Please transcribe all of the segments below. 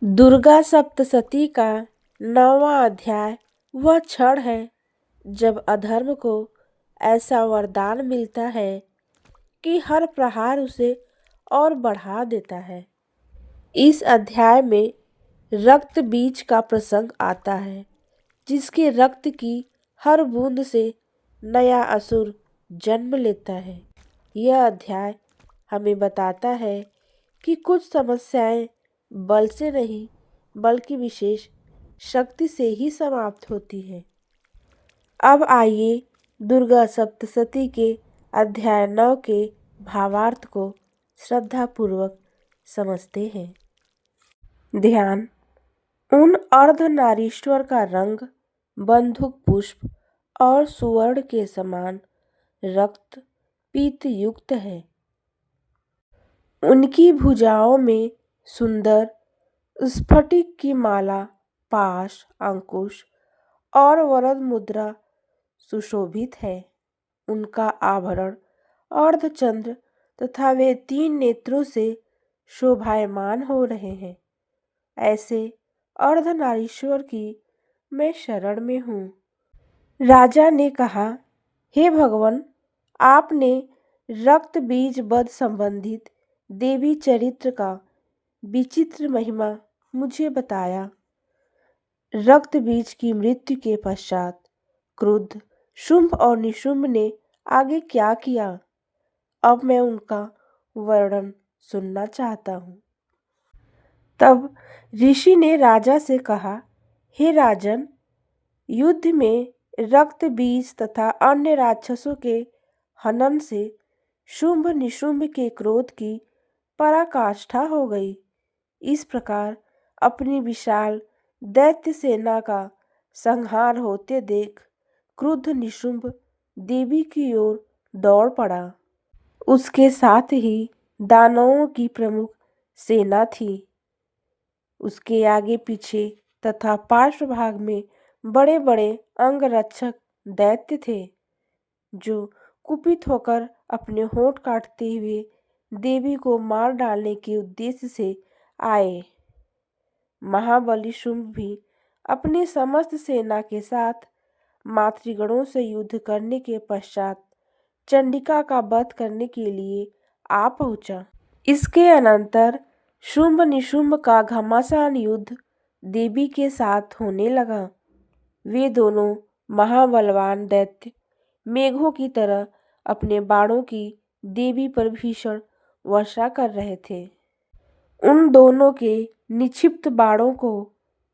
दुर्गा सप्तशती का 9वां अध्याय वह क्षण है जब अधर्म को ऐसा वरदान मिलता है कि हर प्रहार उसे और बढ़ा देता है। इस अध्याय में रक्त बीज का प्रसंग आता है, जिसके रक्त की हर बूंद से नया असुर जन्म लेता है। यह अध्याय हमें बताता है कि कुछ समस्याएं बल से नहीं बल्कि विशेष शक्ति से ही समाप्त होती हैं। अब आइए दुर्गा सप्तशती के अध्याय 9 के भावार्थ को श्रद्धापूर्वक समझते हैं। ध्यान। उन अर्धनारीश्वर का रंग बंदूक पुष्प और सुवर्ण के समान रक्त पीत युक्त है। उनकी भुजाओं में सुंदर स्फटिक की माला, पाश, अंकुश और वरद मुद्रा सुशोभित है। उनका आभरण अर्धचंद्र तथा वे 3 नेत्रों से शोभायमान हो रहे हैं। ऐसे अर्धनारीश्वर की मैं शरण में हूँ। राजा ने कहा, हे भगवान, आपने रक्त बीज वध संबंधित देवी चरित्र का विचित्र महिमा मुझे बताया। रक्त बीज की मृत्यु के पश्चात क्रुद्ध शुंभ और निशुंभ ने आगे क्या किया? अब मैं उनका वर्णन सुनना चाहता हूँ। तब ऋषि ने राजा से कहा, हे राजन, युद्ध में रक्त बीज तथा अन्य राक्षसों के हनन से शुंभ निशुंभ के क्रोध की पराकाष्ठा हो गई। इस प्रकार अपनी विशाल दैत्य सेना का संहार होते देख क्रुद्ध निशुंभ देवी की ओर दौड़ पड़ा। उसके साथ ही दानवों की प्रमुख सेना थी। उसके आगे पीछे तथा पार्श्व भाग में बड़े बड़े अंगरक्षक दैत्य थे, जो कुपित होकर अपने होंठ काटते हुए देवी को मार डालने के उद्देश्य से आए। महाबली शुंभ भी अपनी समस्त सेना के साथ मातृगणों से युद्ध करने के पश्चात चंडिका का वध करने के लिए आ पहुंचा। इसके अनंतर शुंभ निशुंभ का घमासान युद्ध देवी के साथ होने लगा। वे दोनों महाबलवान दैत्य मेघों की तरह अपने बाणों की देवी पर भीषण वर्षा कर रहे थे। उन दोनों के निक्षिप्त बाणों को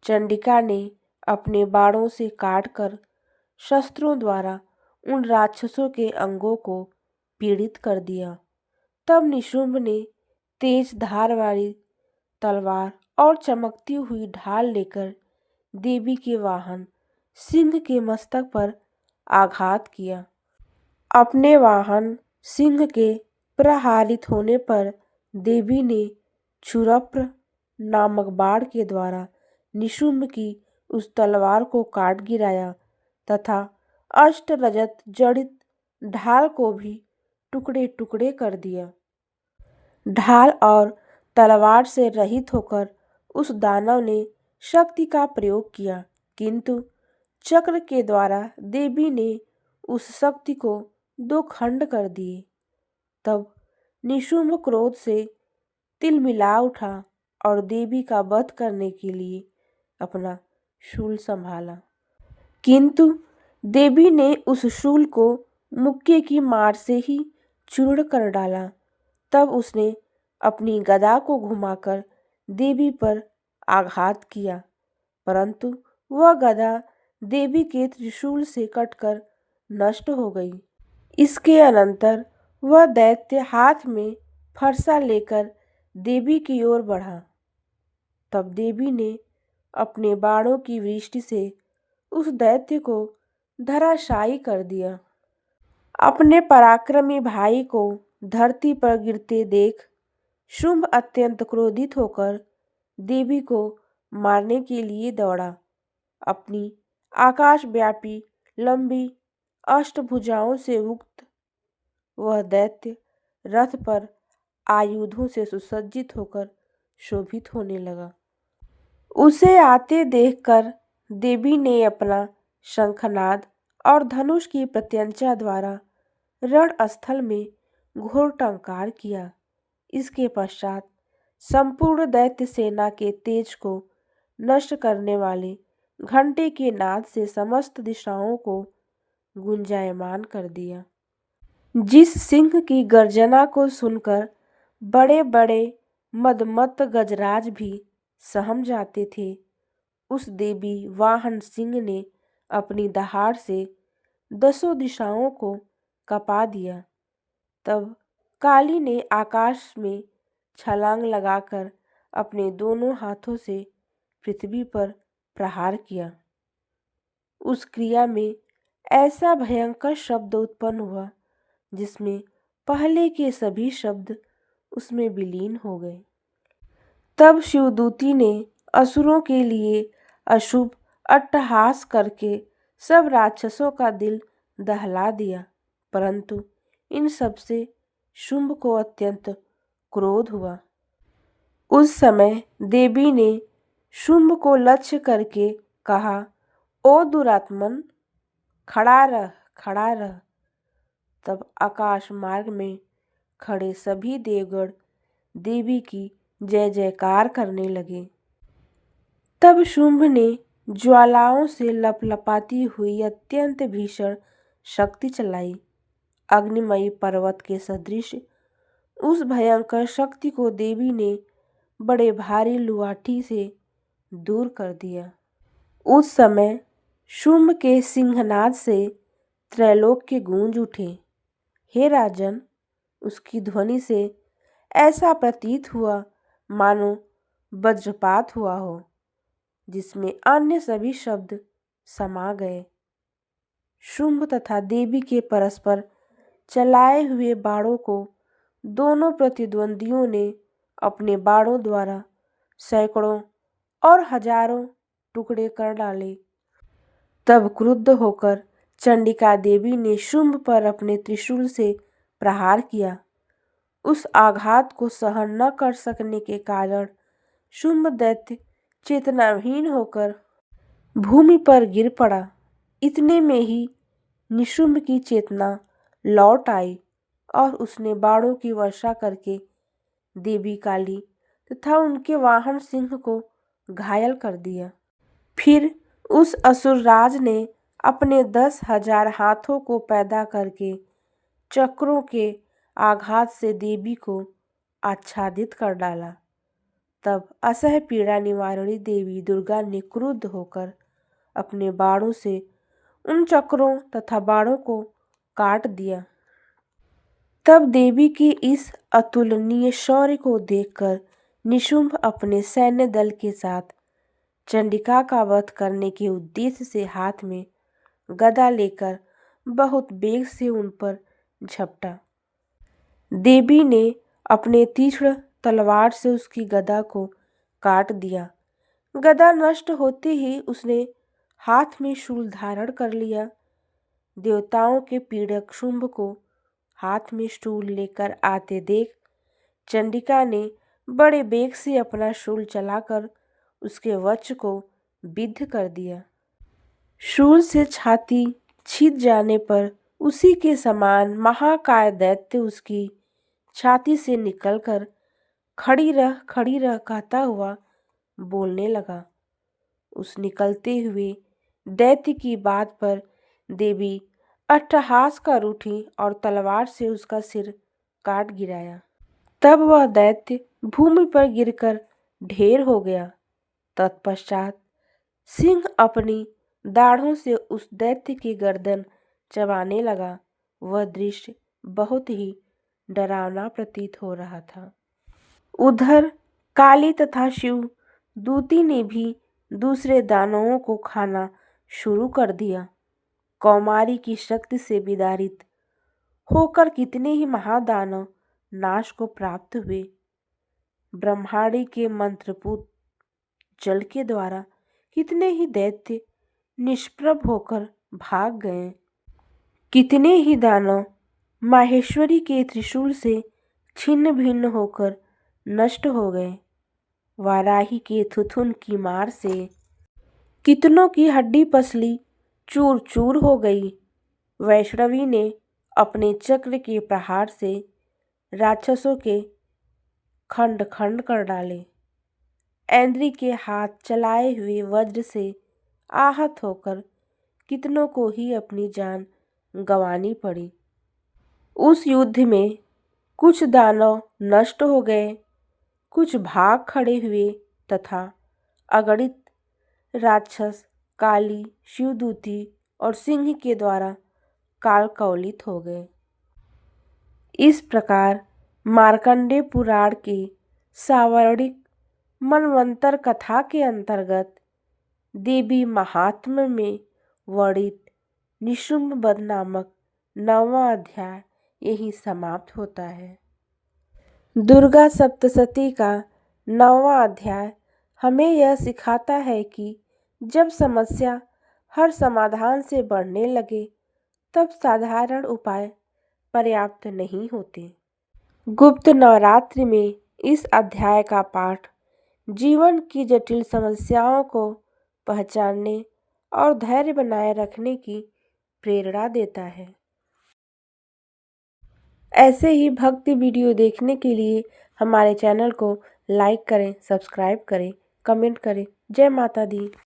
चंडिका ने अपने बाणों से काटकर शस्त्रों द्वारा उन राक्षसों के अंगों को पीड़ित कर दिया। तब निशुंभ ने तेज धार वाली तलवार और चमकती हुई ढाल लेकर देवी के वाहन सिंह के मस्तक पर आघात किया। अपने वाहन सिंह के प्रहारित होने पर देवी ने क्षुरप्र नामक बाण के द्वारा निशुंभ की उस तलवार को काट गिराया तथा अष्ट रजत जड़ित ढाल को भी टुकड़े टुकड़े कर दिया। ढाल और तलवार से रहित होकर उस दानव ने शक्ति का प्रयोग किया, किंतु चक्र के द्वारा देवी ने उस शक्ति को 2 खंड कर दिए। तब निशुंभ क्रोध से तिलमिला उठा और देवी का वध करने के लिए अपना शूल संभाला, किंतु देवी ने उस शूल को मुक्के की मार से ही चूर्ण कर डाला। तब उसने अपनी गदा को घुमाकर देवी पर आघात किया, परंतु वह गदा देवी के त्रिशूल से कटकर नष्ट हो गई। इसके अनंतर वह दैत्य हाथ में फरसा लेकर देवी की ओर बढ़ा। तब देवी ने अपने बाणों की वृष्टि से उस दैत्य को धराशायी कर दिया। अपने पराक्रमी भाई को धरती पर गिरते देख शुंभ अत्यंत क्रोधित होकर देवी को मारने के लिए दौड़ा। अपनी आकाशव्यापी लंबी अष्टभुजाओं से युक्त वह दैत्य रथ पर आयुधों से सुसज्जित होकर शोभित होने लगा। उसे आते देखकर देवी ने अपना शंखनाद और धनुष की प्रत्यंचा द्वारा रणस्थल में घोर टंकार किया। इसके पश्चात संपूर्ण दैत्य सेना के तेज को नष्ट करने वाले घंटे के नाद से समस्त दिशाओं को गुंजायमान कर दिया। जिस सिंह की गर्जना को सुनकर बड़े बड़े मदमत्त गजराज भी सहम जाते थे, उस देवी वाहन सिंह ने अपनी दहाड़ से दसों दिशाओं को कपा दिया। तब काली ने आकाश में छलांग लगाकर अपने दोनों हाथों से पृथ्वी पर प्रहार किया। उस क्रिया में ऐसा भयंकर शब्द उत्पन्न हुआ जिसमें पहले के सभी शब्द उसमें विलीन हो गए। तब शिवदूती ने असुरों के लिए अशुभ अट्टहास करके सब राक्षसों का दिल दहला दिया, परंतु इन सब से शुंभ को अत्यंत क्रोध हुआ। उस समय देवी ने शुंभ को लक्ष्य करके कहा, ओ दुरात्मन, खड़ा रह, खड़ा रह। तब आकाश मार्ग में खड़े सभी देवगण देवी की जय जयकार करने लगे। तब शुंभ ने ज्वालाओं से लपलपाती हुई अत्यंत भीषण शक्ति चलाई। अग्निमयी पर्वत के सदृश उस भयंकर शक्ति को देवी ने बड़े भारी लुआठी से दूर कर दिया। उस समय शुंभ के सिंहनाद से त्रैलोक्य गूंज उठे। हे राजन, उसकी ध्वनि से ऐसा प्रतीत हुआ मानो वज्रपात हुआ हो, जिसमें अन्य सभी शब्द समा गए। शुंभ तथा देवी के परस्पर चलाए हुए बाणों को दोनों प्रतिद्वंदियों ने अपने बाणों द्वारा सैकड़ों और हजारों टुकड़े कर डाले। तब क्रुद्ध होकर चंडिका देवी ने शुंभ पर अपने त्रिशूल से प्रहार किया। उस आघात को सहन न कर सकने के कारण शुंभ दैत्य चेतनाहीन होकर भूमि पर गिर पड़ा। इतने में ही निशुंभ की चेतना लौट आई और उसने बाणों की वर्षा करके देवी काली तथा उनके वाहन सिंह को घायल कर दिया। फिर उस असुरराज ने अपने 10,000 हाथों को पैदा करके चक्रों के आघात से देवी को आच्छादित कर डाला। तब असह्य पीड़ा निवारणी देवी दुर्गा ने क्रुद्ध होकर अपने बाणों से उन चक्रों तथा बाणों को काट दिया। तब देवी की इस अतुलनीय शौर्य को देखकर निशुंभ अपने सैन्य दल के साथ चंडिका का वध करने के उद्देश्य से हाथ में गदा लेकर बहुत वेग से उन पर झपटा। देवी ने अपने तीक्ष्ण तलवार से उसकी गदा को काट दिया। गदा नष्ट होते ही उसने हाथ में शूल धारण कर लिया। देवताओं के पीड़क शुंभ को हाथ में शूल लेकर आते देख चंडिका ने बड़े वेग से अपना शूल चलाकर उसके वक्ष को विद्ध कर दिया। शूल से छाती छिद जाने पर उसी के समान महाकाय दैत्य उसकी छाती से निकलकर खड़ी रह कहता हुआ बोलने लगा। उस निकलते हुए दैत्य की बात पर देवी अट्टहास कर उठी और तलवार से उसका सिर काट गिराया। तब वह दैत्य भूमि पर गिरकर ढेर हो गया। तत्पश्चात सिंह अपनी दाढ़ों से उस दैत्य की गर्दन चबाने लगा। वह दृश्य बहुत ही डरावना प्रतीत हो रहा था। उधर काली तथा शिव दूती ने भी दूसरे दानवों को खाना शुरू कर दिया। कौमारी की शक्ति से विदारित होकर कितने ही महादानव नाश को प्राप्त हुए। ब्रह्मांडी के मंत्रपूत जल के द्वारा कितने ही दैत्य निष्प्रभ होकर भाग गए। कितने ही दानव माहेश्वरी के त्रिशूल से छिन्न भिन्न होकर नष्ट हो गए। वाराही के थुथुन की मार से कितनों की हड्डी पसली चूर चूर हो गई। वैष्णवी ने अपने चक्र के प्रहार से राक्षसों के खंड खंड कर डाले। ऐन्द्री के हाथ चलाए हुए वज्र से आहत होकर कितनों को ही अपनी जान गंवानी पड़ी। उस युद्ध में कुछ दानव नष्ट हो गए, कुछ भाग खड़े हुए तथा अगणित राक्षस काली, शिवदूती और सिंह के द्वारा काल कवलित हो गए। इस प्रकार मार्कंडेय पुराण के सावर्णिक मनवंतर कथा के अंतर्गत देवी महात्म्य में वर्णित निशुंभ वध नामक 9वां अध्याय यही समाप्त होता है। दुर्गा सप्तशती का 9वां अध्याय हमें यह सिखाता है कि जब समस्या हर समाधान से बढ़ने लगे तब साधारण उपाय पर्याप्त नहीं होते। गुप्त नवरात्रि में इस अध्याय का पाठ जीवन की जटिल समस्याओं को पहचानने और धैर्य बनाए रखने की प्रेरणा देता है। ऐसे ही भक्ति वीडियो देखने के लिए हमारे चैनल को लाइक करें, सब्सक्राइब करें, कमेंट करें। जय माता दी।